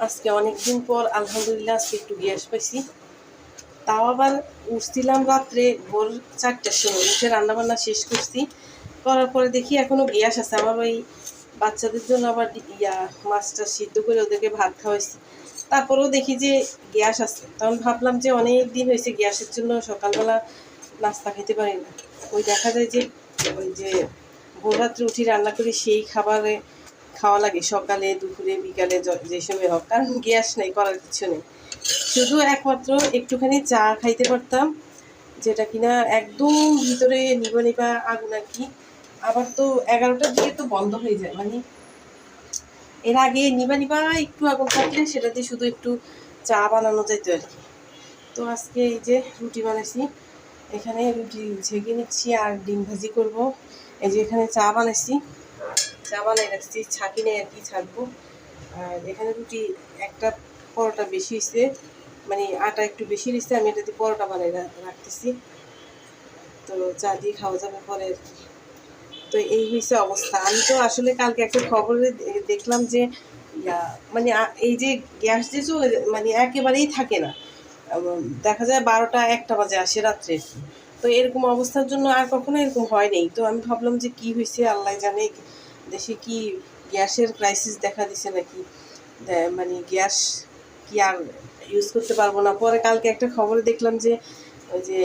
আজকে অনেকদিন পর আলহামদুলিল্লাহ আজকে একটু গ্যাস পাইছি। তাও আবার উঠছিলাম রাত্রে ভোর 4টার সময়, উঠে রান্নাবান্না শেষ করছি। করার পরে দেখি এখনো গ্যাস আছে। আমার ওই বাচ্চাদের জন্য আবার মাছটা সিদ্ধ করে ওদেরকে ভাত খাওয়াইছি। তারপরেও দেখি যে গ্যাস আছে। তখন ভাবলাম যে অনেক দিন হয়েছে গ্যাসের জন্য সকালবেলা নাস্তা খেতে পারি না। ওই দেখা যায় যে ওই যে ভোর রাত্রে উঠি রান্না করি, সেই খাবারে খাওয়া লাগে সকালে দুপুরে বিকালে যে সময় হোক, কারণ গ্যাস নেই, করার কিছু নেই। শুধু একমাত্র একটুখানি চা খাইতে পারতাম, যেটা কিনা একদম ভিতরে নিবা নিবা আগুন আর কি। আবার তো 11টার দিকে তো বন্ধ হয়ে যায়, মানে এর আগে নিবা নিবা একটু আগুন থাকলে সেটা দিয়ে শুধু একটু চা বানানো যেত আর কি। তো আজকে এই যে রুটি বানাইছি, এখানে রুটি ছেঁকে নিচ্ছি আর ডিম ভাজি করব। এই যে এখানে চা বানাইছি, চা বানাই রাখছি, ছাঁকি নেই আর কি, ছাঁকবো। আর এখানে রুটি একটা পরোটা বেশি হয়েছে, মানে আটা একটু বেশি দিচ্ছে, আমি এটা দিয়ে পরোটা বানাই রাখতেছি। তো চা দিয়ে খাওয়া যাবে পরে আর কি। তো এই হয়েছে অবস্থা। আমি তো আসলে কালকে একটা খবরে দেখলাম যে মানে এই যে গ্যাস যে চলে মানে একেবারেই থাকে না, দেখা যায় 12টা 1টা বাজে আসে রাত্রে। তো এরকম অবস্থার জন্য আর কখনো এরকম হয় নাই। তো আমি ভাবলাম যে কি হয়েছে আল্লাহ জানে, দেশে কি গ্যাসের ক্রাইসিস দেখা দিছে নাকি, মানে গ্যাস কি আর ইউজ করতে পারবো না। পরে কালকে একটা খবরে দেখলাম যে ওই যে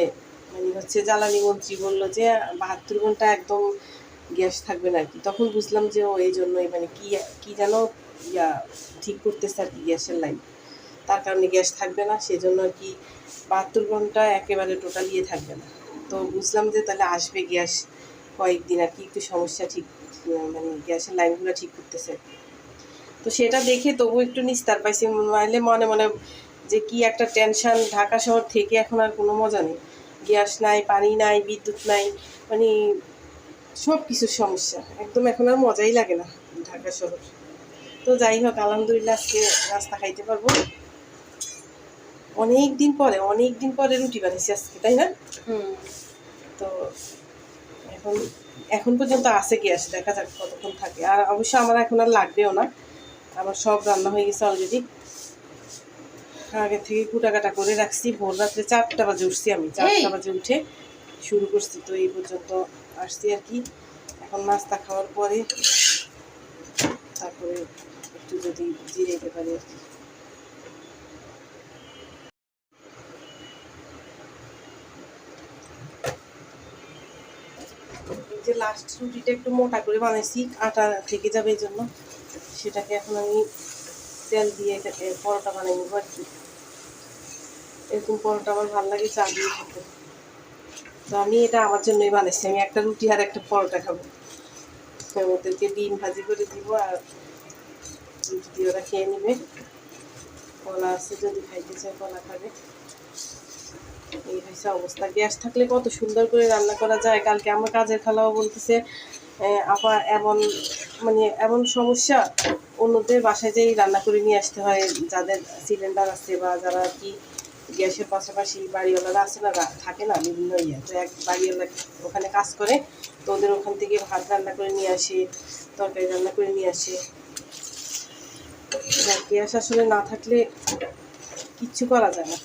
মানে হচ্ছে জ্বালানি মন্ত্রী বললো যে 72 ঘন্টা একদম গ্যাস থাকবে না আর কি। তখন বুঝলাম যে ও এই জন্যই মানে কি কি যেন ইয়া ঠিক করতেছে আর কি, গ্যাসের লাইন, তার কারণে গ্যাস থাকবে না, সেজন্য আর কি 72 ঘন্টা একেবারে টোটাল ইয়ে থাকবে না। তো বুঝলাম যে তাহলে আসবে গ্যাস কয়েকদিন আর কি, একটু সমস্যা ঠিক মানে গ্যাসের লাইনগুলো ঠিক করতেছে। তো সেটা দেখে তবু একটু নিস্তার পাইছি, নাহলে মনে মনে যে কি একটা টেনশন। ঢাকা শহর থেকে এখন আর কোনো মজা নেই, গ্যাস নাই, পানি নাই, বিদ্যুৎ নাই, মানে সব কিছুর সমস্যা। একদম এখন আর মজাই লাগে না ঢাকা শহর। তো যাই হোক, আলহামদুলিল্লাহ আজকে নাস্তা খাইতে পারবো। অনেক দিন পরে রুটি বানিয়েছি আজকে, তাই না? তো এখন এখন পর্যন্ত আছে গ্যাস, দেখা যাক কতক্ষণ থাকে। আর অবশ্য আমার এখন আর লাগবেও না, আমার সব রান্না হয়ে গেছে অলরেডি। আগে থেকে কুটাকাটা করে রাখছি। ভোর রাত্রে 4টা বাজে উঠছি, আমি 4টা বাজে উঠে শুরু করছি। তো এই পর্যন্ত আসছি আর কি। এখন নাস্তা খাওয়ার পরে তারপরে একটু যদি জিরাইতে পারি আর কি। এই যে লাস্ট রুটিটা একটু মোটা করে বানাইছি, আটা থেকে যাবে এই জন্য। সেটাকে এখন আমি তেল দিয়ে এটাকে পরোটা বানিয়ে নেবো আর কি। এরকম পরোটা আমার ভালো লাগে চা দিয়ে খেতে। তো আমি এটা আমার জন্যই বানাইছি, আমি একটা রুটি আর একটা পরোটা খাবো। ওদেরকে ডিম ভাজি করে দিব আর রুটি দিয়ে ওরা খেয়ে নেবে। কলা আছে, যদি খাইতে চায় কলা খাবে। এই হয়েছে অবস্থা। গ্যাস থাকলে কত সুন্দর করে রান্না করা যায়। কালকে আমার কাজের খালাও বলতেছে আপা এমন মানে এমন সমস্যা, অন্যদের বাসায় যেই রান্না করে নিয়ে আসতে হয়, যাদের সিলিন্ডার আছে বা যারা আর কি গ্যাসের পাশাপাশি বাড়িওয়ালারা আছে না, থাকে না বিভিন্ন ইয়ে। তো এক বাড়িওয়ালা ওখানে কাজ করে, তো ওদের ওখান থেকে ভাত রান্না করে নিয়ে আসে, তরকারি রান্না করে নিয়ে আসে। গ্যাস আসলে না থাকলে কিচ্ছু করা যায় না।